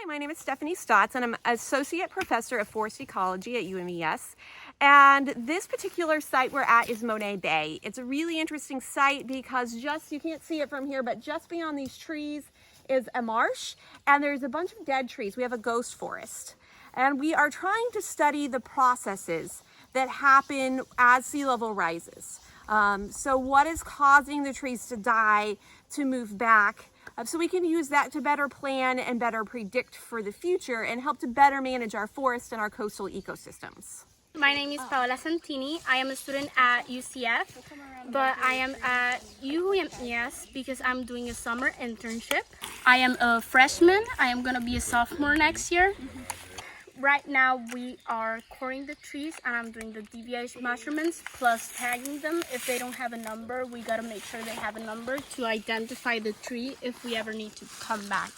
My name is Stephanie Stotts, and I'm Associate Professor of Forest Ecology at UMES. And this particular site we're at is Monet Bay. It's a really interesting site because you can't see it from here, but just beyond these trees is a marsh, and there's a bunch of dead trees. We have a ghost forest. And we are trying to study the processes that happen as sea level rises. So what is causing the trees to die, to move back, so we can use that to better plan and better predict for the future and help to better manage our forests and our coastal ecosystems. My name is Paola. I am a student at UCF, but I am at UMES because I'm doing a summer internship. I am a freshman. I am going to be a sophomore next year. Right now we are coring the trees and I'm doing the deviation measurements plus tagging them. If they don't have a number, we gotta make sure they have a number to identify the tree if we ever need to come back.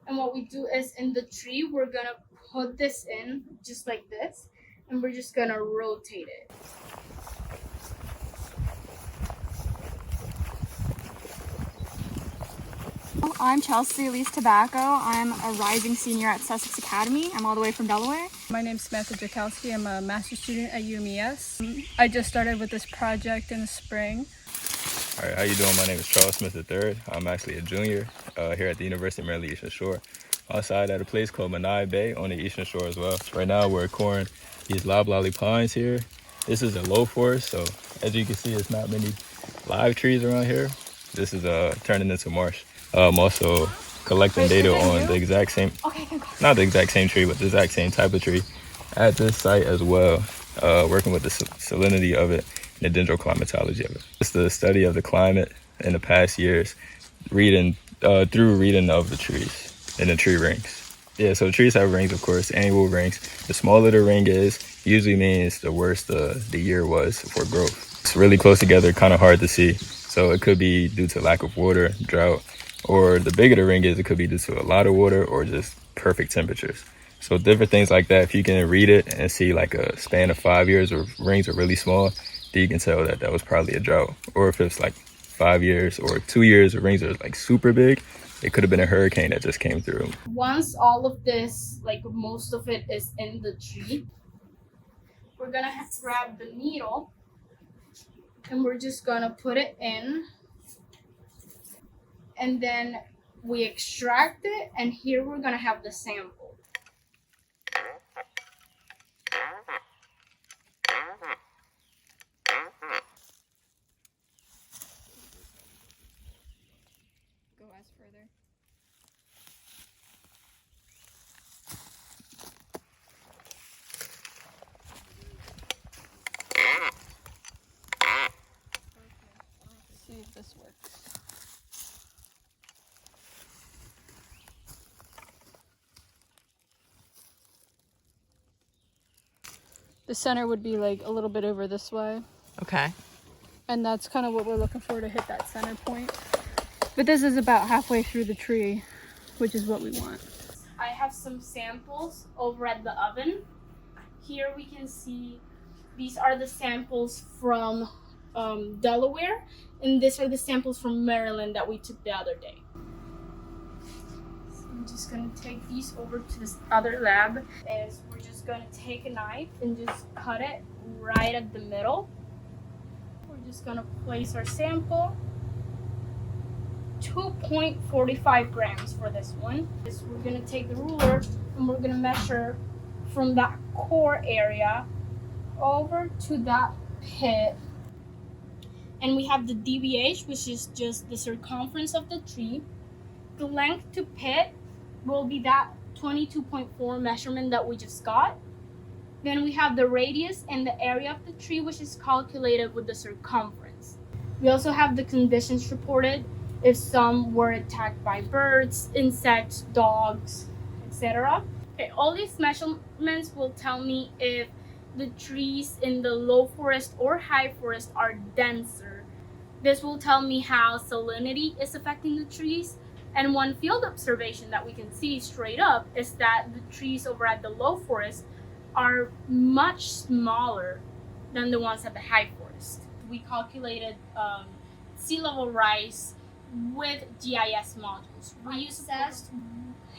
And what we do is in the tree, we're gonna put this in just like this and we're just gonna rotate it. I'm Chelsea Elise Tobacco. I'm a rising senior at Sussex Academy. I'm all the way from Delaware. My name's Samantha Jakowski. I'm a master's student at UMES. I just started with this project in the spring. All right, how you doing? My name is Charles Smith III. I'm actually a junior here at the University of Maryland Eastern Shore. Outside at a place called Monet Bay on the Eastern Shore as well. Right now we're coring these loblolly pines here. This is a low forest, so as you can see, there's not many live trees around here. This is turning into marsh. I'm also collecting data on the exact same, not the exact same tree, but the exact same type of tree at this site as well, working with the salinity of it and the dendroclimatology of it. It's the study of the climate in the past years, through reading of the trees and the tree rings. Yeah, so trees have rings, of course, annual rings. The smaller the ring is, usually means the worse the year was for growth. It's really close together, kind of hard to see. So it could be due to lack of water, drought, or the bigger the ring is, it could be due to a lot of water or just perfect temperatures. So different things like that, if you can read it and see like a span of 5 years where rings are really small, then you can tell that was probably a drought. Or if it's like 5 years or 2 years where rings are like super big, it could have been a hurricane that just came through. Once all of this, like most of it is in the tree, we're gonna grab the needle and we're just gonna put it in. And then we extract it, and here we're gonna have the sample. Go as further. Let's see if this works. The center would be like a little bit over this way. Okay. And that's kind of what we're looking for to hit that center point. But this is about halfway through the tree, which is what we want. I have some samples over at the oven. Here we can see these are the samples from Delaware, and these are the samples from Maryland that we took the other day. So I'm just gonna take these over to this other lab. We're just gonna take a knife and just cut it right at the middle. We're just gonna place our sample. 2.45 grams for this one. We're gonna take the ruler and we're gonna measure from that core area over to that pit. And we have the DBH, which is just the circumference of the tree. The length to pit will be that 22.4 measurement that we just got. Then we have the radius and the area of the tree, which is calculated with the circumference. We also have the conditions reported, if some were attacked by birds, insects, dogs, etc. Okay, all these measurements will tell me if the trees in the low forest or high forest are denser. This will tell me how salinity is affecting the trees. And one field observation that we can see straight up is that the trees over at the low forest are much smaller than the ones at the high forest. We calculated sea level rise with GIS modules. We assessed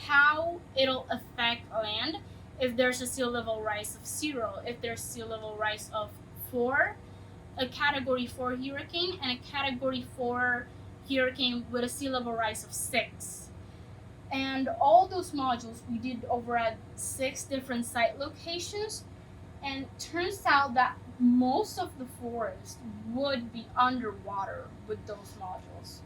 how it'll affect land if there's a sea level rise of 0, if there's sea level rise of 4, a category 4 hurricane, and a category 4 hurricane with a sea level rise of 6. And all those modules we did over at 6 different site locations, and turns out that most of the forest would be underwater with those modules.